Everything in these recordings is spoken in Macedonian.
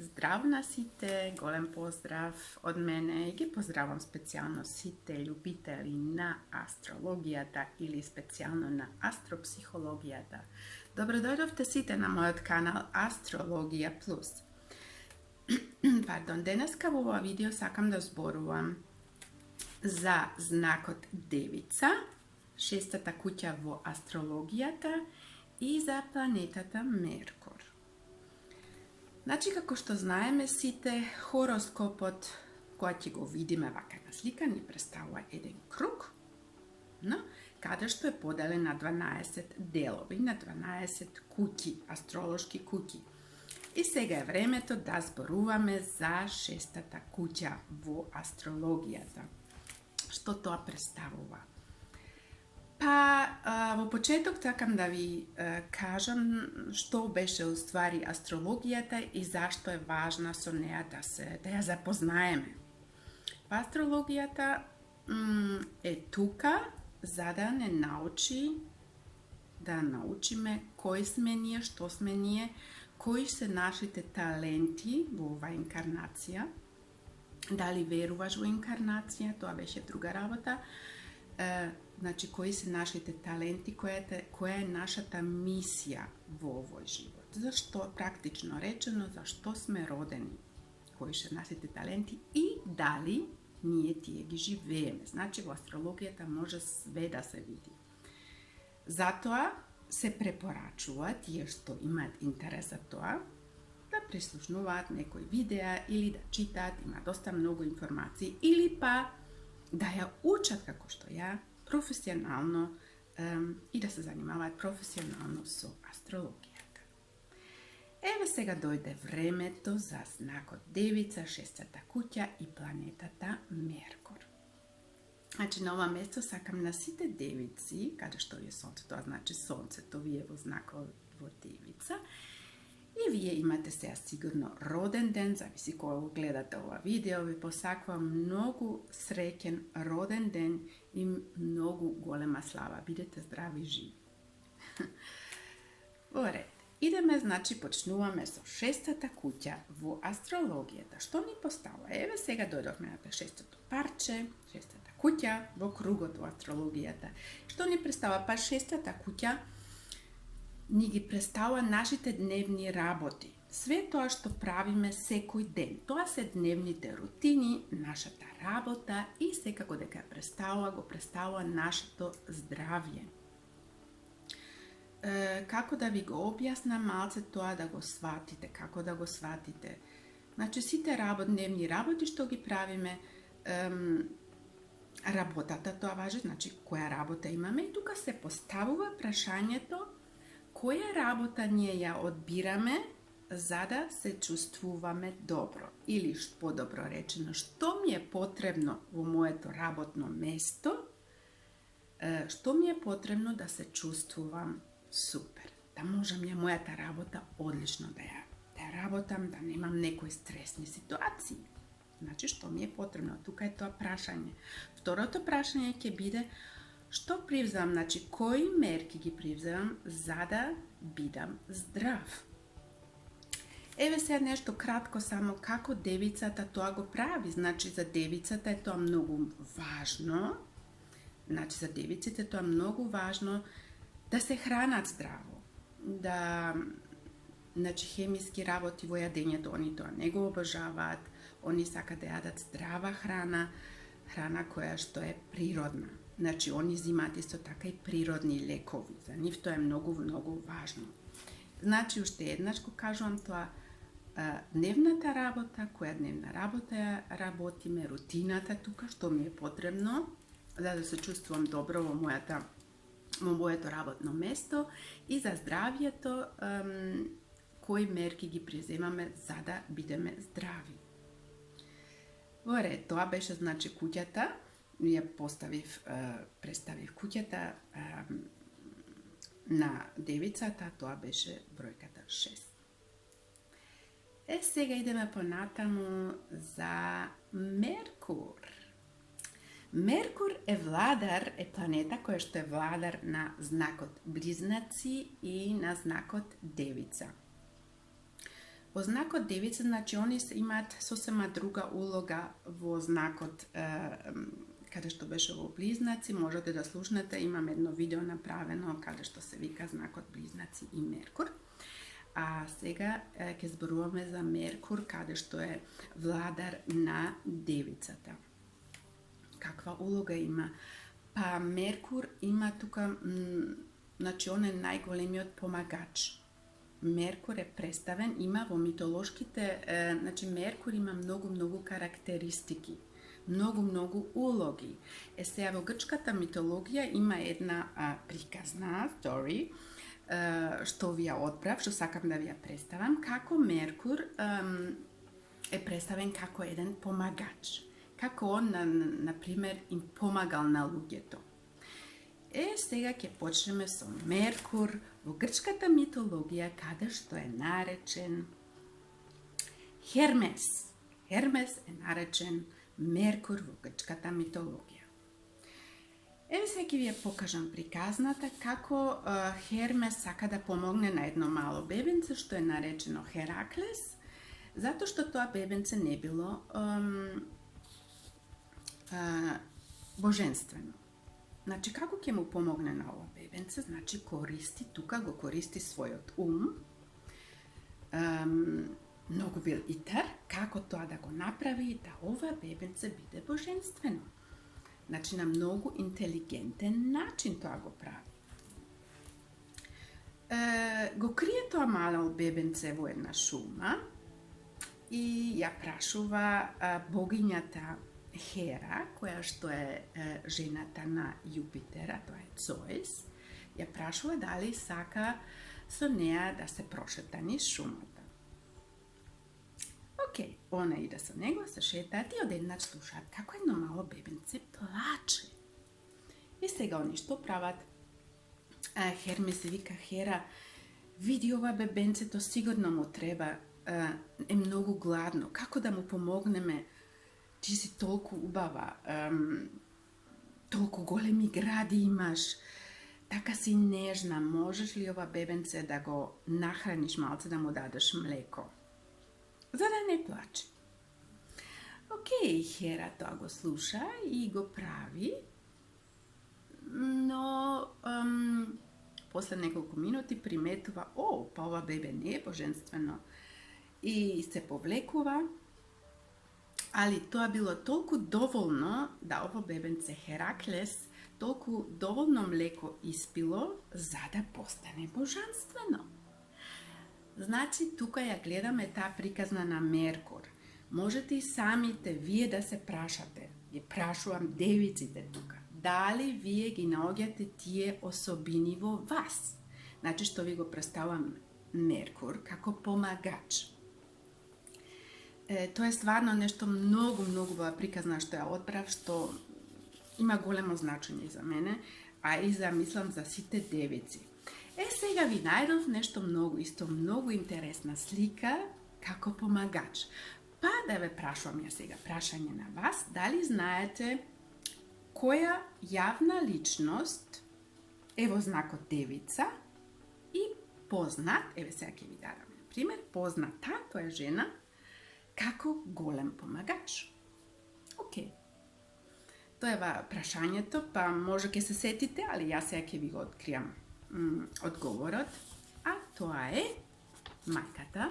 Zdravo na site, golem pozdrav od mene i pozdravljam specijalno site ljubitelji na astrologijata ili specijalno na astropsihologijata. Dobrodošli site na moj kanal Astrologija Plus. Pardon, danes v ovo video sakam da zborujem za znakot Devica, šestata kuća v astrologijata i za planetata Merkur. Znači, kako što znajeme site, horoskopot, koji go vidime ovakaj na slikanji, predstavlja jedan krug, no, kada što je podelen na 12 delovi, na 12 kući, astrološki kući. I сега je vreme to da zboruvame za šestata kuća v astrologijata. Što to predstavlja? Pa, v početok takam da vi kažem što beše u stvari astrologijata i zašto je važna so neja da ja zapoznajeme. Pa astrologijata je tuka da ne nauči, da naučime koji sme nije, što sme nije, koji se našite talenti u ova inkarnacija. Da li veruvaš u inkarnacija, to beše druga rabota. Znači, koji se našite talenti, koja je naša ta misija u ovoj život. Zašto, praktično rečeno, zašto sme rodeni, koji se našite talenti i da li nije tijegi živeme. Znači, u astrologijata može sve da se vidi. Zato se preporačuva, tije što imate interesa toa, da prislušnuvat nekoj videa ili da čitat, ima dosta mnogo informaciji, ili pa da ja učat kako što ja profesionalno i da se zanimavat profesionalno su astrologijata. Evo сега dojde vreme to za znakot Devica, šestata kuća i planetata Merkur. Znači, na ovom mjestu sakam na site Devici, kada što je sonce, to znači sonce, to vi je u znaku Devica. I vi imate se sigurno roden den, zavisi ko gledate ova video, vi posakvam mnogu srećen roden den i mnogu golema slava. Budete zdravi i živi. Ideme, znači, počnuvame so šestata kuća v astrologijata. Što ni postalo? Evo сега dodahme na šestato parče, šestata kuća v krugot v astrologijata. Što ni predstava? Pa šestata kuća ni gi predstavlja našite dnevni raboti. Sve to što pravime sekoj den. To se dnevните rutini, naša ta rabota i sve kako da ga predstavlja naše to zdravje. Kako da vi go objasnam malce to da go shvatite, kako da go shvatite. Znači, svi te dnevni raboti što gi pravime, rabotata to važe, znači koja rabota imame i tuka se postavува prašanje to koja rabota nje ja odbirame zada se čustvuvame dobro. Ili podobro rečeno, što mi je potrebno u moje to rabotno mesto, što mi je potrebno da se čustvuvam super. Da možem ja moja ta rabota odlično da ja rabotam, da nemam nekoj stresni situaciji. Znači, što mi je potrebno. Tukaj je to prašanje. Vtoroto prašanje će bide što privzam, znači koji merki gi privzam zada bidam zdrav. Evo sad nešto kratko samo kako devicata to go pravi. Znači, za devicata je to mnogo važno. Znači, za devicite to je mnogo važno da se hranat zdravo. Da, znači, hemijski raboti vojadenje, oni to ne go obožavat. Oni saka da jadat zdrava hrana, hrana koja što je prirodna. Znači, oni zimat isto tako i prirodni lekovi. Za njih to je mnogo, mnogo važno. Znači, ušte jednačko kažu vam to, dnevna ta rabota, koja dnevna rabota rabotime, rutinata tuka, što mi je potrebno, da se čustvujem dobro u moje to rabotno mesto i za zdravje to, koji merki gi prizemame, zada bideme zdravi. To beše znači kućata, ja predstaviv kućata na devicata, to beše brojkata 6. Сега ideme ponatamu za Merkur. Merkur je vladar, je planeta koja što je vladar na znakot Bliznaci i na znakot Devica. Oznakot device, znači oni imат sasvim druga uloga v oznakot kada što beše ovo bliznaci, možete da slušnete, imam jedno video napraveno kada što se vika znakot bliznaci i Merkur. A сега ќе зборуваме за Меркур, каде што е владар на девицата. Каква улога има? Па Меркур има тука, значи он е најголемиот помагач. Меркур е представен, има во митолошките, значи Меркур има многу карактеристики, многу улоги. Сега во грчката митологија има една приказна story, што ви ја одбрав, што сакам да ви ја представам, како Меркур е представен како еден помагач. Како он, например, им помагал на луѓето. Сега ќе почнеме со Меркур во грчката митологија, каде што е наречен Хермес. Хермес е наречен Меркур во грчката митологија. Сега ќе ви ја покажам приказната како Хермес сака да помогне на едно мало бебенце што е наречено Хераклес, затоа што тоа бебенце не било божествено. Значи, како ќе му помогне на ова бебенце? Значи, го користи својот ум. Многу бил итар, како тоа да го направи, да ова бебенце биде божествено. Значи, на многу интелигентен начин тоа го прави. Го крие тоа мало бебенце во една шума и ја прашува богињата Хера, која што е жената на Јупитера, тоа е Цоис, ја прашува дали сака со неа да се прошета низ шумата. Океј, она иде со него, се шетаат и одеднаш слушаат како едно мало бебенце плаче. И сега они што прават? Хермес се вика Хера, види ова бебенцето, сигурно му треба, е многу гладно, како да му помогнеме? Ти си толку убава, толку големи гради имаш, така си нежна, можеш ли ова бебенце да го нахраниш малце, да му дадеш млеко? За да не плаче. Океј, Хера тоа го слуша и го прави, но после неколку минути приметува, па ова бебе не е божествено, и се повлекува, али тоа било толку доволно да ово бебенце Хераклес толку доволно млеко испило за да постане божествено. Значи, тука ја гледаме таа приказна на Меркур. Можете и самите вие да се прашате, ја прашувам девиците тука, дали вие ги наоѓате тие особини во вас? Значи, што ви го представам Меркур како помагач. Тоа е стварно нешто многу приказна што ја одбрав, што има големо значење за мене, а и мислам за сите девици. Сега ви најдов нешто многу интересна слика како помагач. Па да ве прашувам ја сега прашање на вас, дали знаете која јавна личност е во знакот девица и познат, сега ќе ви дадам пример, позната, тоа е жена, како голем помагач. Океј. Тоа е прашањето, па може ќе се сетите, али јас сега ќе ви го откријам одговорот, а тоа е мајката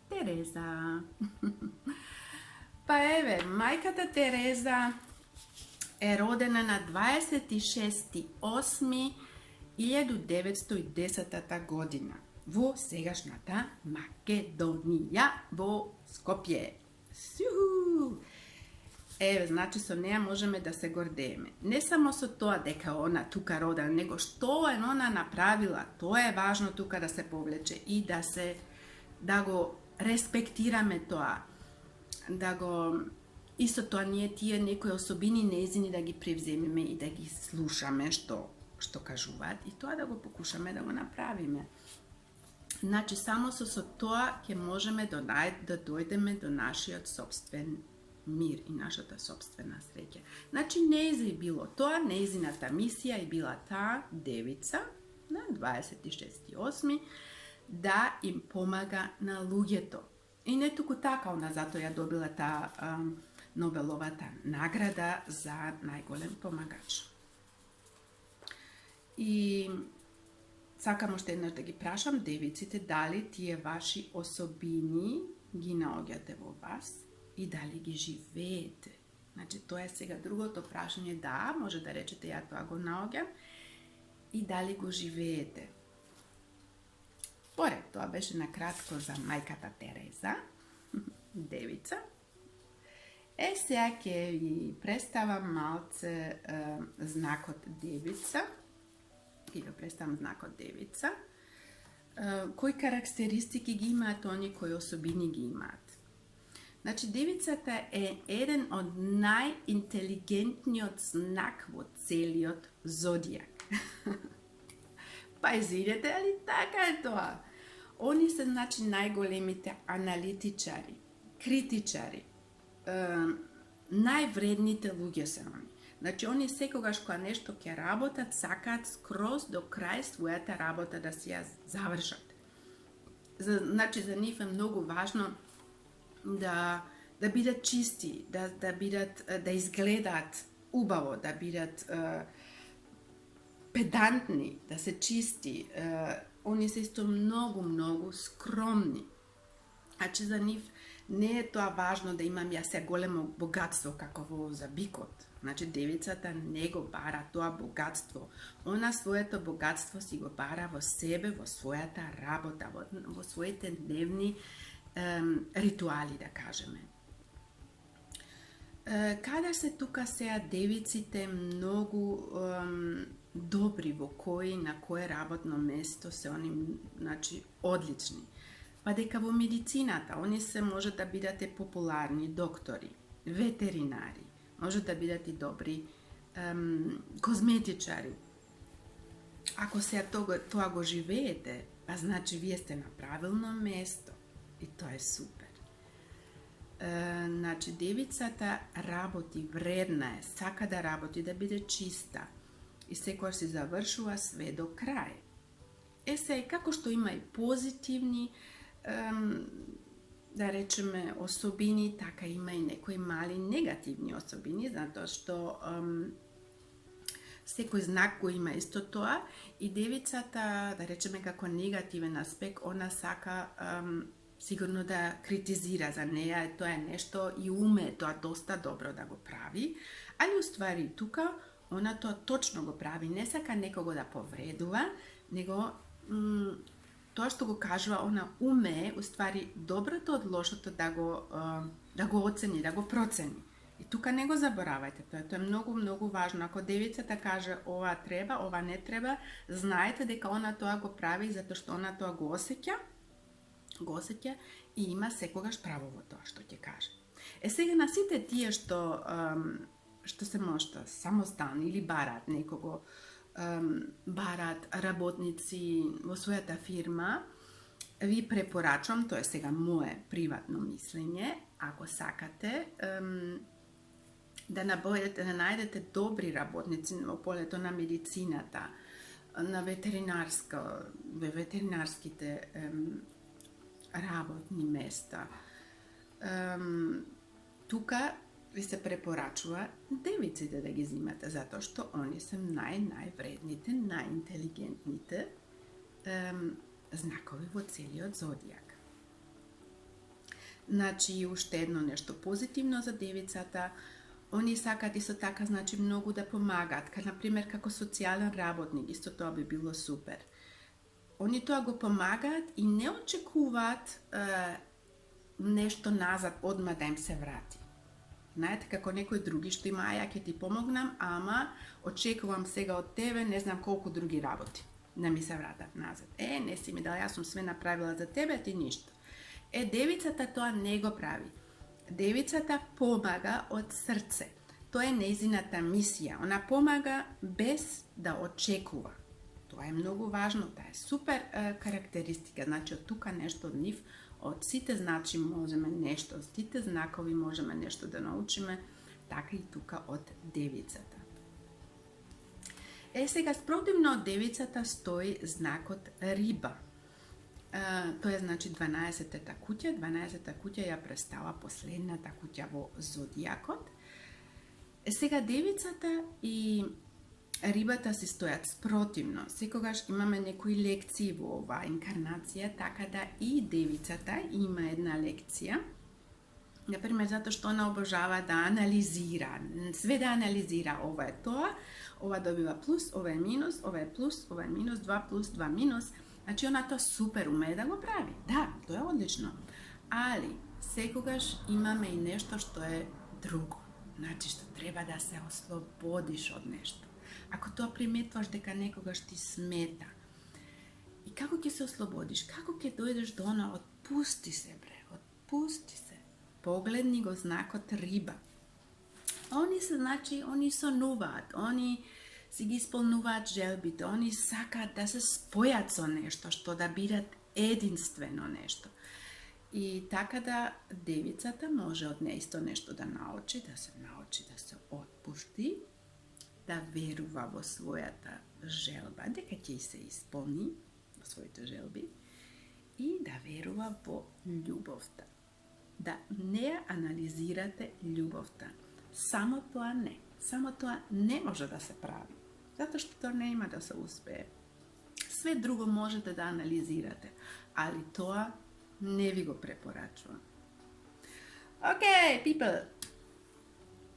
Тереза. Па еве, мајката Тереза е родена на 26.8.1910 година во сегашната Македонија, во Скопје. Суху! Еве, значи со неа можеме да се гордееме. Не само со тоа дека она тука родена, него што е она направила, тоа е важно тука да се повлече и да го респектираме тоа, да го исто тоа ние тие некои особини нејзини да ги превземеме и да ги слушаме што кажуваат и тоа да го покушаме да го направиме. Значи само со тоа ќе можеме да дојдеме до нашиот собствен мир и нашата собствена среќа. Значи нејзи било тоа, нејзината мисија е била таа девица на 26.8. да им помага на луѓето. И не туку така, она затоа ја добила таа Нобеловата награда за најголем помагач. И сакам уште еднаш да ги прашам девиците дали тие ваши особини ги наоѓате во вас и дали ги живеете. Значи, тоа е сега другото прашање, да, може да речете ја тоа го наоѓам и дали го живеете. Поред, тоа беше накратко за мајката Тереза, девица. Сега ќе ви представам малце знакот девица. Ќе ви представам знакот девица. Кои карактеристики ги имаат они, кои особини ги имаат. Значи, девицата е еден од најинтелигентниот знак во целиот зодијак. Па изидете, али така е тоа. Они се, значи, најголемите аналитичари, критичари, највредните луѓе се они. Значи, они секогаш кога нешто ќе работат, сакаат скроз до крај својата работа да си ја завршат. Значи, за нив е многу важно да бидат чисти, да изгледаат убаво, да бидат педантни, да се чисти. Они се исто многу скромни. Значи, за нив не е тоа важно да имам ја се големо богатство како во за бикот. Значи, девицата не го бара тоа богатство. Она своето богатство си го бара во себе, во својата работа, во своите дневни ритуали, да кажеме. Каде се тука сега девиците многу добри во на кое работно место се они, значи, одлични. Па дека во медицината, они се може да бидат популарни доктори, ветеринари, може да бидат и добри козметичари. Ако се тоа го живеете, па значи вие сте на правилно место. И тоа е супер. Значи, девицата работи, вредна е, сака да работи, да биде чиста. И секој си завршува све до крај. Сега, како што има и позитивни, да речеме, особини, така има и некои мали негативни особини, затоа што секој знак го има исто тоа и девицата, да речеме, како негативен аспект, она сака сигурно да критизира за неја, тоа е нешто и уме тоа доста добро да го прави, али уствари тука она тоа точно го прави, не сака некого да повредува, него тоа што го кажува, она уме, уствари, доброто од лошото да го оцени, да го процени. И тука не го заборавајте, тоа е многу важно. Ако девицата каже ова треба, ова не треба, знаете дека она тоа го прави затоа што она тоа го осеќа и има секогаш право во тоа што ќе каже. Сега на сите тие што се можат самостални или бараат некого, бараат работници во својата фирма, ви препорачувам, тоа е сега мое приватно мислење, ако сакате да најдете добри работници во полето на медицината, на ветеринарските работни места. Тука ви се препорачува девиците да ги зимате, затоа што они се највредните, најинтелигентните знакови во целиот зодијак. Значи, уште едно нешто позитивно за девицата, они сакат исто така, значи, многу да помагаат, например, како социјален работник, исто тоа би било супер. Они тоа го помагаат и не очекуваат нешто назад одма да им се врати. Знаете, како некои други што има, ја ќе ти помогнам, ама очекувам сега од тебе, не знам колку други работи да ми се вратат назад. Не си ми дала, јас сум све направила за тебе, ти ништо. Девицата тоа не го прави. Девицата помага од срце. Тоа е нејзината мисија. Она помага без да очекува. Тоа е многу важно, тоа е супер карактеристика. Значи, од тука нешто од нив, од сите значи можеме нешто, од сите знакови можеме нешто да научиме, така и тука од девицата. Сега, спротивно од девицата стои знакот риба. To je znači 12-та куќа. 12-та куќа ја представа последната куќа во зодијакот. Сега девицата и рибата си стојат спротивно. Секогаш имаме некои лекции во оваа инкарнација, така да и девицата има една лекција. Например, затоа што она обожава да анализира, све да анализира. Ова е тоа, ова добива плюс, ова е минус, ова е плюс, ова е минус, 2 плюс, 2 минус. Значи, она тоа супер умее да го прави. Да, тоа е одлично. Али, секогаш имаме и нешто што е друго. Значи, што треба да се ослободиш од нешто. Ако тоа приметваш дека некогаш ти смета, и како ќе се ослободиш, како ќе дојдеш до она, отпусти се, бре, отпусти се. Погледни го знакот риба. Они се, значи, они сонуваат, они си ги исполнуваат желбите, они сакаат да се спојат со нешто, што да бидат единствено нешто. И така да девицата може од неја исто нешто да научи, да се отпушти, да верува во својата желба, дека ќе се исполни во своите желби и да верува во љубовта. Да не ја анализирате љубовта. Само тоа не може да се прави. Затоа што тоа не има да се успее. Све друго можете да анализирате, али тоа не ви го препорачувам. Океј, people!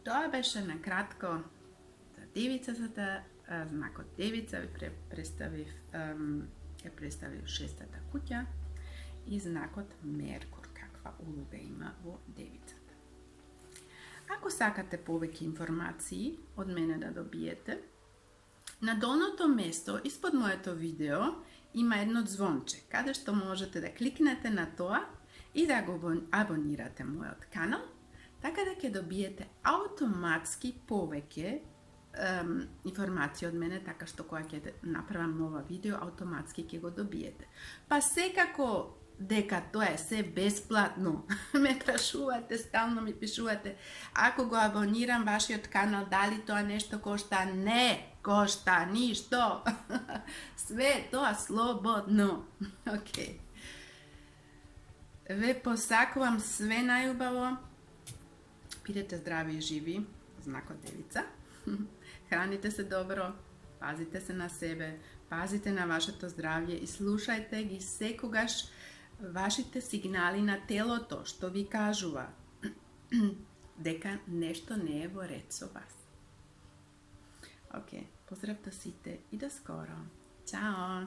Тоа беше на кратко за девицата, знакот девица ви представив 6-та куќа и знакот Меркур, каква улога има во девицата. Ако сакате повеќе информации од мене да добиете, на долното место испод моето видео има едно звонче, каде што можете да кликнете на тоа и да го абонирате мојот канал, така да ќе добиете автоматски повеќе информации од мене, така што кога ќе направам нова видео, автоматски ќе го добиете. Па секако дека тоа е се бесплатно. Ме прашувате, стално ми пишувате, ако го абонирам вашиот канал, дали тоа нешто кошта? Не кошта ништо. Све тоа слободно. Океј. Ве посакувам све најубаво. Бидете здрави и живи, знакот девица. Храните се добро, пазите се на себе, пазите на вашето здравје и слушајте ги секогаш вашите сигнали на телото, што ви кажува дека нешто не е во ред со вас. Океј, поздрав до сите и до скоро. Чао!